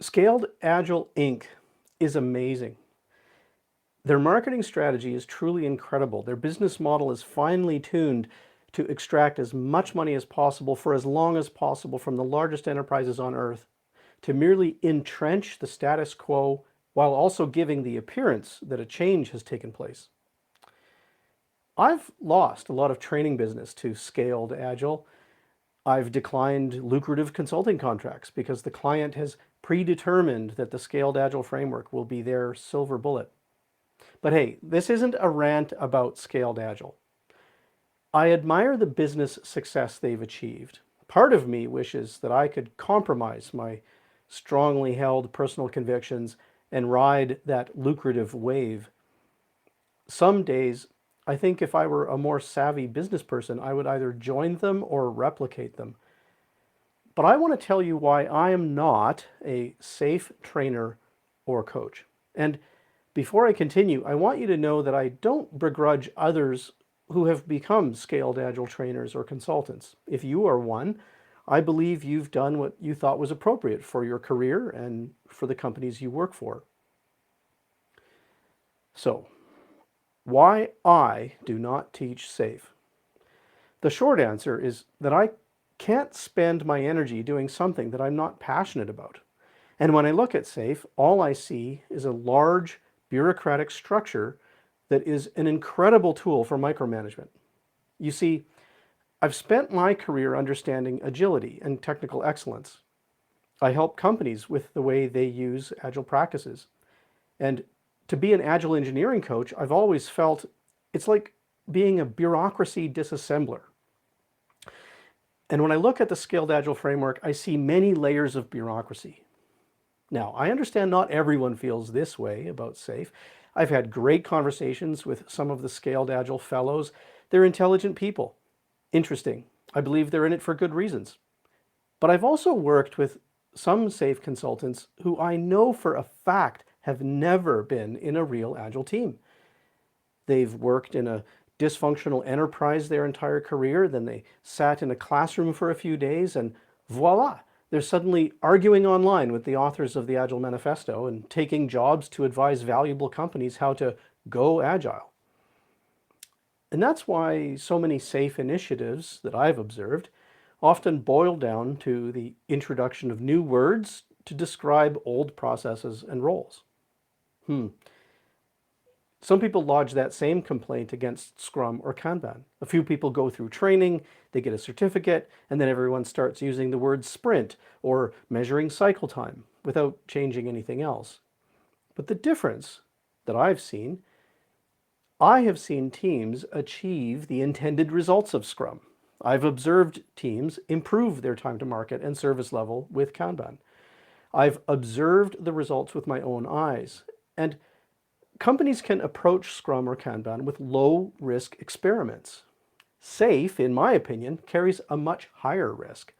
Scaled Agile Inc. is amazing. Their marketing strategy is truly incredible. Their business model is finely tuned to extract as much money as possible for as long as possible from the largest enterprises on earth, to merely entrench the status quo while also giving the appearance that a change has taken place. I've lost a lot of training business to Scaled Agile. I've declined lucrative consulting contracts because the client has predetermined that the Scaled Agile framework will be their silver bullet. But hey, this isn't a rant about Scaled Agile. I admire the business success they've achieved. Part of me wishes that I could compromise my strongly held personal convictions and ride that lucrative wave. Some days, I think if I were a more savvy business person, I would either join them or replicate them. But I want to tell you why I am not a safe trainer or coach. And before I continue, I want you to know that I don't begrudge others who have become Scaled Agile trainers or consultants. If you are one, I believe you've done what you thought was appropriate for your career and for the companies you work for. So, why I do not teach SAFe? The short answer is that I can't spend my energy doing something that I'm not passionate about. And when I look at SAFe, all I see is a large bureaucratic structure that is an incredible tool for micromanagement. You see, I've spent my career understanding agility and technical excellence. I help companies with the way they use agile practices. And to be an agile engineering coach, I've always felt it's like being a bureaucracy disassembler. And when I look at the Scaled Agile framework, I see many layers of bureaucracy. Now, I understand not everyone feels this way about SAFe. I've had great conversations with some of the Scaled Agile fellows. They're intelligent people. Interesting. I believe they're in it for good reasons. But I've also worked with some SAFe consultants who I know for a fact have never been in a real Agile team. They've worked in a dysfunctional enterprise their entire career, then they sat in a classroom for a few days, and voila, they're suddenly arguing online with the authors of the Agile Manifesto and taking jobs to advise valuable companies how to go Agile. And that's why so many SAFe initiatives that I've observed often boil down to the introduction of new words to describe old processes and roles. Some people lodge that same complaint against Scrum or Kanban. A few people go through training, they get a certificate, and then everyone starts using the word sprint or measuring cycle time without changing anything else. But the difference that I have seen teams achieve the intended results of Scrum. I've observed teams improve their time to market and service level with Kanban. I've observed the results with my own eyes. And companies can approach Scrum or Kanban with low-risk experiments. SAFe, in my opinion, carries a much higher risk.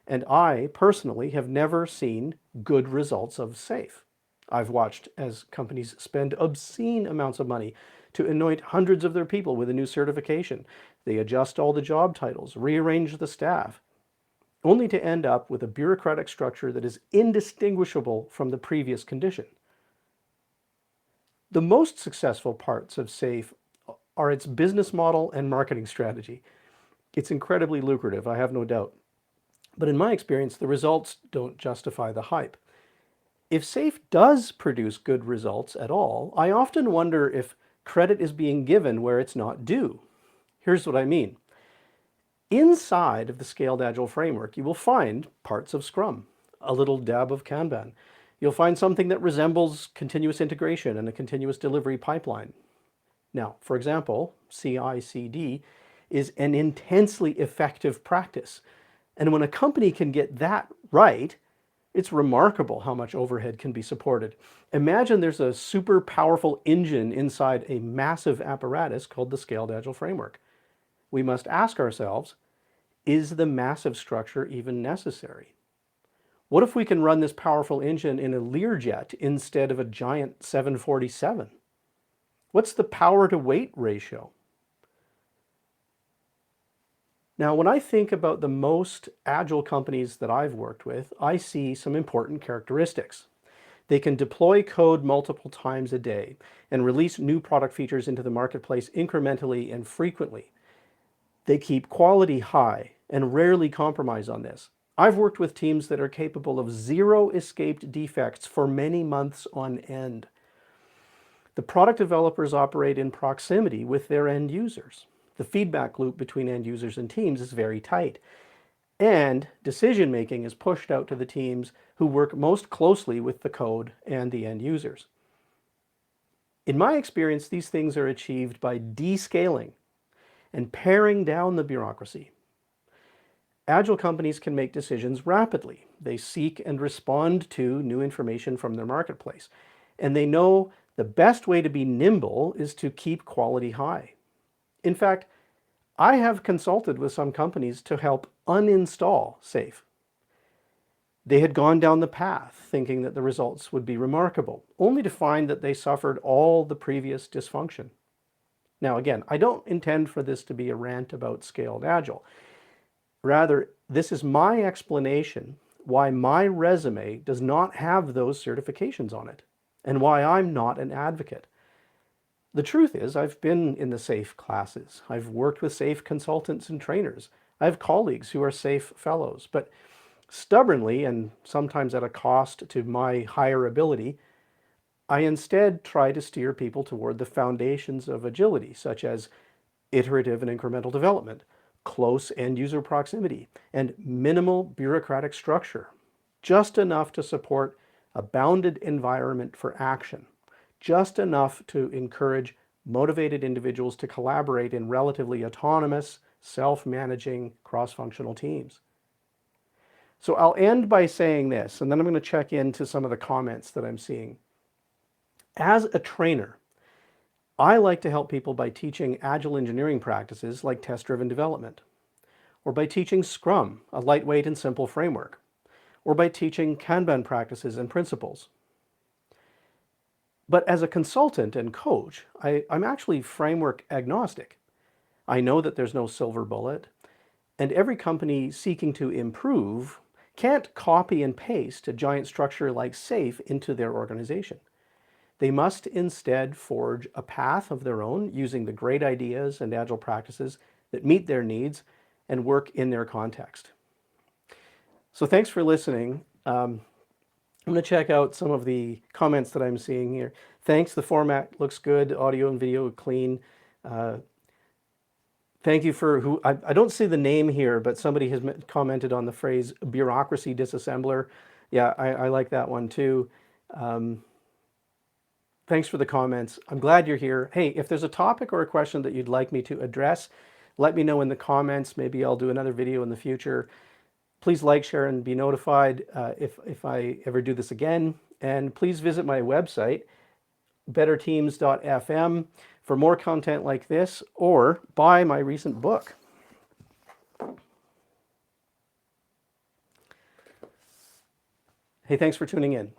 And I, personally, have never seen good results of SAFe. I've watched as companies spend obscene amounts of money to anoint hundreds of their people with a new certification. They adjust all the job titles, rearrange the staff, only to end up with a bureaucratic structure that is indistinguishable from the previous condition. The most successful parts of SAFe are its business model and marketing strategy. It's incredibly lucrative, I have no doubt. But in my experience, the results don't justify the hype. If SAFe does produce good results at all, I often wonder if credit is being given where it's not due. Here's what I mean. Inside of the Scaled Agile framework, you will find parts of Scrum, a little dab of Kanban. You'll find something that resembles continuous integration and a continuous delivery pipeline. Now, for example, CI/CD is an intensely effective practice. And when a company can get that right, it's remarkable how much overhead can be supported. Imagine there's a super powerful engine inside a massive apparatus called the Scaled Agile framework. We must ask ourselves, is the massive structure even necessary? What if we can run this powerful engine in a Learjet instead of a giant 747? What's the power to weight ratio? Now, when I think about the most agile companies that I've worked with, I see some important characteristics. They can deploy code multiple times a day and release new product features into the marketplace incrementally and frequently. They keep quality high and rarely compromise on this. I've worked with teams that are capable of zero escaped defects for many months on end. The product developers operate in proximity with their end users. The feedback loop between end users and teams is very tight. And decision making is pushed out to the teams who work most closely with the code and the end users. In my experience, these things are achieved by descaling and paring down the bureaucracy. Agile companies can make decisions rapidly. They seek and respond to new information from their marketplace. And they know the best way to be nimble is to keep quality high. In fact, I have consulted with some companies to help uninstall SAFe. They had gone down the path thinking that the results would be remarkable, only to find that they suffered all the previous dysfunction. Now again, I don't intend for this to be a rant about scaled agile. Rather, this is my explanation why my resume does not have those certifications on it, and why I'm not an advocate. The truth is, I've been in the SAFe classes. I've worked with SAFe consultants and trainers. I have colleagues who are SAFe fellows, but stubbornly, and sometimes at a cost to my higher ability, I instead try to steer people toward the foundations of agility, such as iterative and incremental development, close end-user proximity, and minimal bureaucratic structure, just enough to support a bounded environment for action, just enough to encourage motivated individuals to collaborate in relatively autonomous, self-managing, cross-functional teams. So I'll end by saying this, and then I'm going to check into some of the comments that I'm seeing. As a trainer, I like to help people by teaching agile engineering practices like test-driven development, or by teaching Scrum, a lightweight and simple framework, or by teaching Kanban practices and principles. But as a consultant and coach, I'm actually framework agnostic. I know that there's no silver bullet, and every company seeking to improve can't copy and paste a giant structure like SAFe into their organization. They must instead forge a path of their own using the great ideas and agile practices that meet their needs and work in their context. So thanks for listening. I'm going to check out some of the comments that I'm seeing here. Thanks, the format looks good, audio and video clean. Thank you for who, I don't see the name here, but somebody has commented on the phrase bureaucracy disassembler. Yeah, I like that one too. Thanks for the comments. I'm glad you're here. Hey, if there's a topic or a question that you'd like me to address, let me know in the comments. Maybe I'll do another video in the future. Please like, share, and be notified if I ever do this again. And please visit my website, Betterteams.FM, for more content like this, or buy my recent book. Hey, thanks for tuning in.